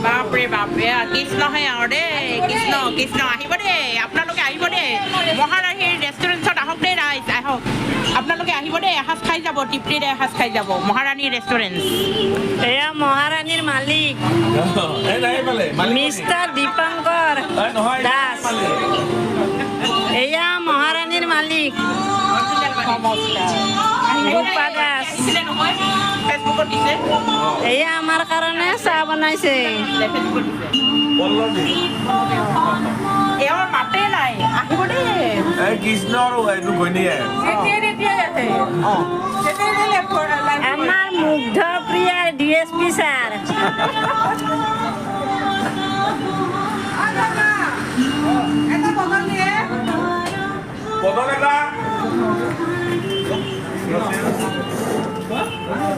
বাপৰে বাপৰে কৃষ্ণ হে আৰু দেই কৃষ্ণ কৃষ্ণ আহিব দেই আপোনালোকে আহিব দেই মহাৰাণীৰ ৰেষ্টুৰেণ্টত আহক দেই ৰাইজ আহক আপোনালোকে আহিব দেই এসাঁজ খাই যাব তৃপ্তিৰে এসাঁজ খাই যাব মহাৰাণীৰ ৰেষ্টুৰেণ্ট এয়া মহাৰাণীৰ মালিক মিষ্টাৰ দীপংকৰ দাস এয়া মহাৰাণীৰ মালিক ৰূপা দাস এয়া আমাৰ কাৰণে চাহ বনাইছে এওঁৰ মাতে নাই আহিব দেই কৃষ্ণ আৰু এইটো ঘৈণীয়ে আমাৰ মুগ্ধ প্ৰিয়াৰ DSP ছাৰ বদল এটা